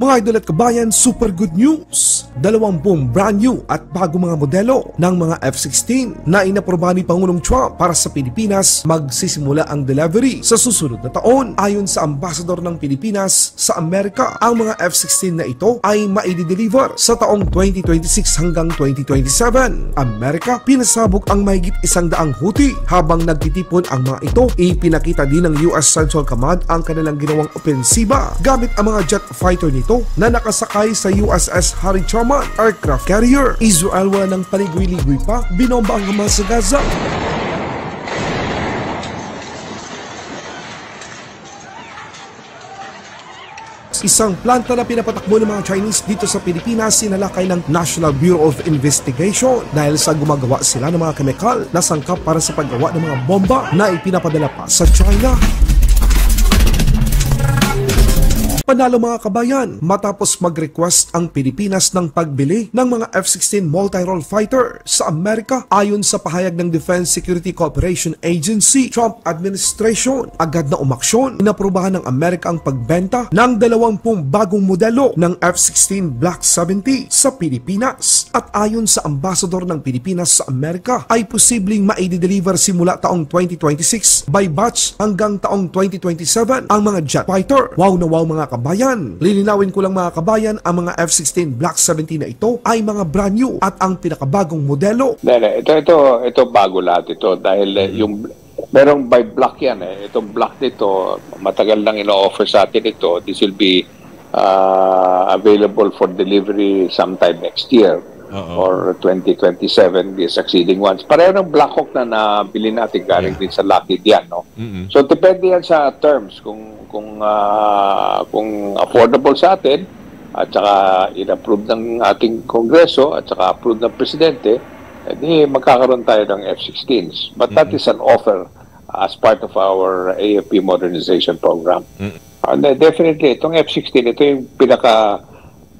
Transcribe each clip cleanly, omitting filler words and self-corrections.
Mga idol at kabayan, super good news! 20 brand new at bago mga modelo ng mga F-16 na inaprobahan ni Pangulong Trump para sa Pilipinas magsisimula ang delivery sa susunod na taon. Ayon sa Ambassador ng Pilipinas sa Amerika, ang mga F-16 na ito ay maidi-deliver sa taong 2026 hanggang 2027. Amerika, pinasabog ang mahigit 100 Houthi. Habang nagtitipon ang mga ito, ipinakita din ng US Central Command ang kanilang ginawang opensiba gamit ang mga jet fighter nito na nakasakay sa USS Harry Truman aircraft carrier. Israel wala ng paligoy-ligoy pa, binomba ang Hamas sa Gaza. Isang planta na pinapatakbo ng mga Chinese dito sa Pilipinas sinalakay ng National Bureau of Investigation dahil sa gumagawa sila ng mga kemikal na sangkap para sa paggawa ng mga bomba na ipinapadala pa sa China. Panalo mga kabayan, matapos mag-request ang Pilipinas ng pagbili ng mga F-16 multi-role fighter sa Amerika. Ayon sa pahayag ng Defense Security Cooperation Agency, Trump administration agad na umaksyon. Inaprobahan ng Amerika ang pagbenta ng 20 bagong modelo ng F-16 Block 70 sa Pilipinas. At ayon sa Ambassador ng Pilipinas sa Amerika, ay posibleng maidi-deliver simula taong 2026 by batch hanggang taong 2027 ang mga jet fighter. Wow na wow mga kabayan. Lilinawin ko lang mga kabayan, ang mga F-16 Block 70 na ito ay mga brand new at ang pinakabagong modelo. Ito bago lahat ito dahil yung merong by block yan Itong block nito, matagal lang ino-offer sa atin ito. This will be available for delivery sometime next year or 2027, the succeeding ones. Pareho ng Black Hawk na nabili natin galing din sa Lockheed yan, no? So depende yan sa terms kung affordable sa atin at saka in-approve ng ating Kongreso at saka approve ng Presidente, edi magkakaroon tayo ng F-16s. But that is an offer as part of our AFP modernization program. Definitely, itong F-16, ito yung pinaka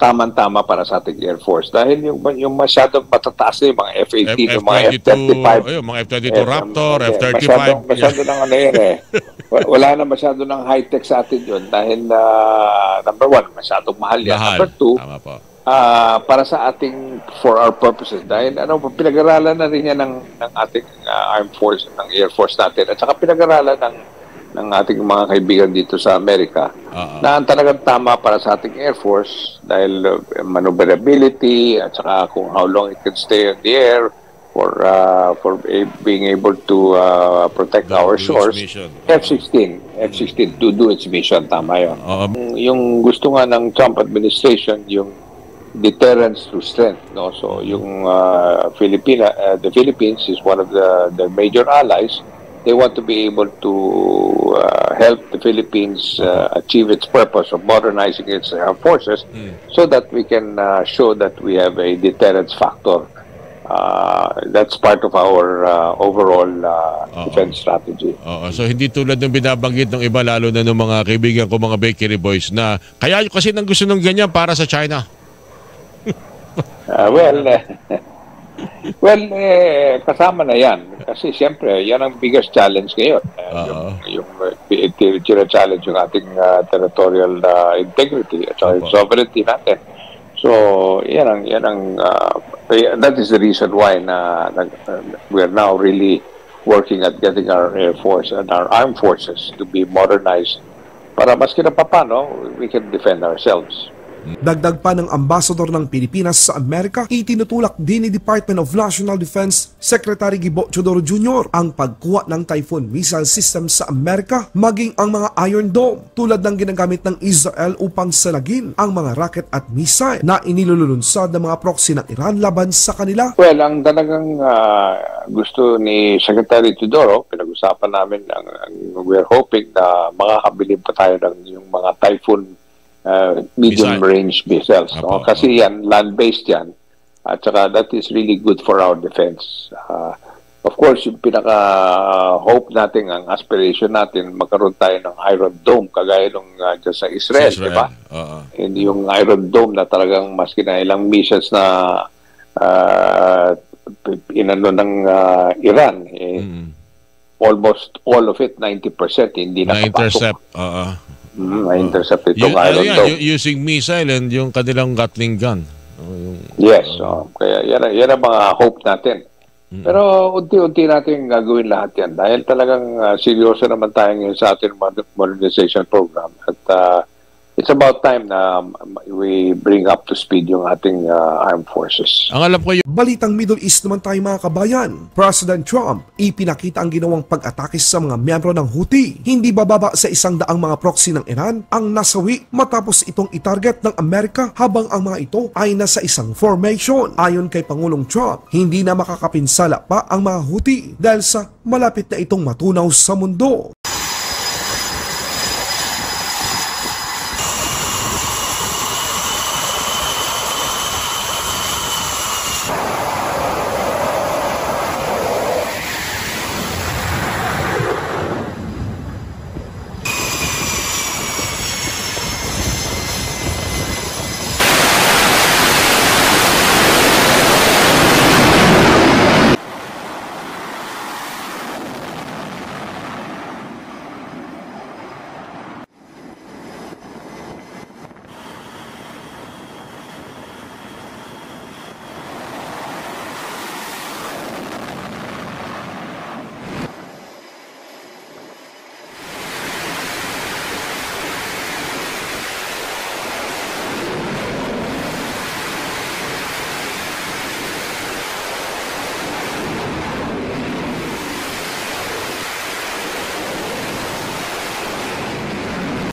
tamang-tama para sa ating Air Force dahil yung masyadong matataas na yung mga F-18, yung mga F-35, mga F-22 Raptor, F-35. Masyado ng ano yan Wala na masyado ng high-tech sa atin yun dahil number one, masyadong mahal yan. Number two, para sa ating, for our purposes, dahil pinag-aralan na rin yan ng ating armed force, ng Air Force natin, at saka pinag-aralan ng ating mga kaibigan dito sa Amerika na ang talagang tama para sa ating Air Force dahil maneuverability at saka kung how long it can stay in the air for being able to protect our shores. F-16 to do its mission, tama yun. Yung gusto nga ng Trump administration, yung deterrence to strength, no? So yung the Philippines is one of the major allies. They want to be able to help the Philippines achieve its purpose of modernizing its forces so that we can show that we have a deterrence factor. That's part of our overall defense strategy. So hindi tulad ng binabanggit ng iba, lalo na ng mga kaibigan ko, mga bakery boys, na kaya kasi nang gusto ng ganyan para sa China. Kasama na yan. Kasi siyempre, yan ang biggest challenge ngayon. Yung challenge yung ating territorial integrity at yung sovereignty natin. So, that is the reason why we are now really working at getting our Air Force and our armed forces to be modernized para maski na papano, we can defend ourselves. Dagdag pa ng Ambassador ng Pilipinas sa Amerika, itinutulak din ni Department of National Defense Secretary Gibo Teodoro Jr. ang pagkuha ng Typhoon missile system sa Amerika, maging ang mga Iron Dome tulad ng ginagamit ng Israel upang salagin ang mga rocket at missile na inilulunsad ng mga proxy ng Iran laban sa kanila. Well, ang talagang gusto ni Secretary Teodoro, pinag-usapan namin, we're hoping na makakabili pa tayo ng yung mga Typhoon medium-range missiles. No? Kasi yan, land-based yan. At saka that is really good for our defense. Of course, yung pinaka-hope natin, ang aspiration natin, magkaroon tayo ng Iron Dome, kagaya nung dyan sa Israel, di ba? Hindi yung Iron Dome na talagang maski na ilang missiles na inano ng Iran. Almost all of it, 90%, hindi nakapasok. ma-intercept itong Iron Dome. Using missile and yung kanilang Gatling gun. Yes, kaya yan ang mga hope natin. Pero unti-unti natin gagawin lahat yan dahil talagang seryoso naman tayo ngayon sa ating modernization program at it's about time na we bring up to speed yung ating armed forces. Ang alam ko yung Balitang Middle East naman tayo mga kabayan. President Trump ipinakita ang ginawang pag-atake sa mga miyembro ng Houthi. Hindi bababa sa 100 mga proxy ng Iran ang nasawi matapos itong itarget ng Amerika habang ang mga ito ay nasa isang formation. Ayon kay Pangulong Trump, hindi na makakapinsala pa ang mga Houthi dahil sa malapit na itong matunaw sa mundo.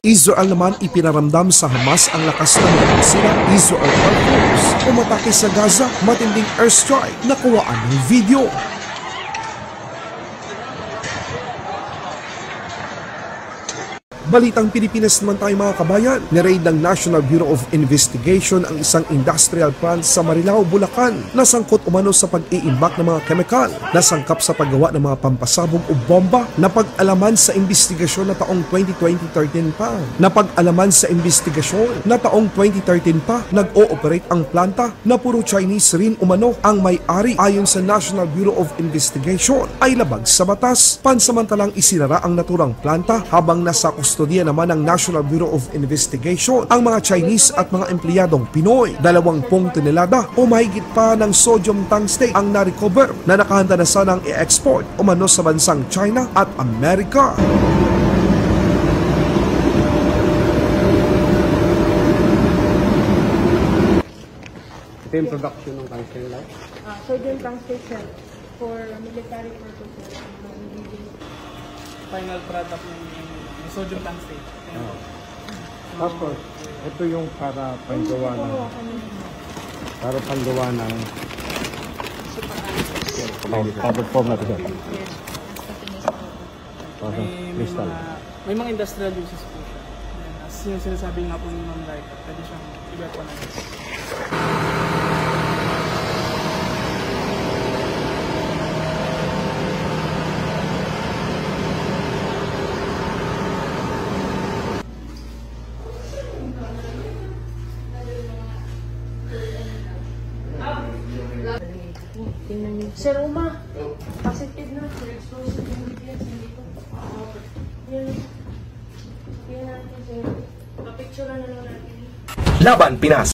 Israel naman ipinaramdam sa Hamas ang lakas ng mga sila Israel Air Force. Umatake sa Gaza, matinding airstrike, nakuhaan ng video. Balitang Pilipinas naman tayo mga kabayan. Niraid ng National Bureau of Investigation ang isang industrial plant sa Marilao, Bulacan na sangkot umano sa pag-iimbak ng mga kemikal na sangkap sa paggawa ng mga pampasabog o bomba. Napag-alaman sa investigasyon na taong 2013 pa. Napag-alaman sa investigasyon na taong 2013 pa nag-ooperate ang planta na puro Chinese rin umano ang may-ari. Ayon sa National Bureau of Investigation ay labag sa batas. Pansamantalang isinara ang naturang planta habang nasa kustodiya naman ng National Bureau of Investigation ang mga Chinese at mga empleyadong Pinoy. 20 tonelada o mahigit pa ng sodium tungstate ang na-recover na nakahanda na sanang i-export umano sa bansang China at Amerika. Ito yung production ng tungsten light? Sodium tungstate, sir, for military purposes. Final product ng sodium tungstate. Tapos, ito yung para panggawa ng powder form na ito. May mga industrial uses po siya. As yung sinasabi nga po ni Ma'am Light, pwede siyang i-weaponize. Sir Uma, positive na. Explosive ingredients dito. Yan natin, sir. Papicture na lang natin. Laban Pinas.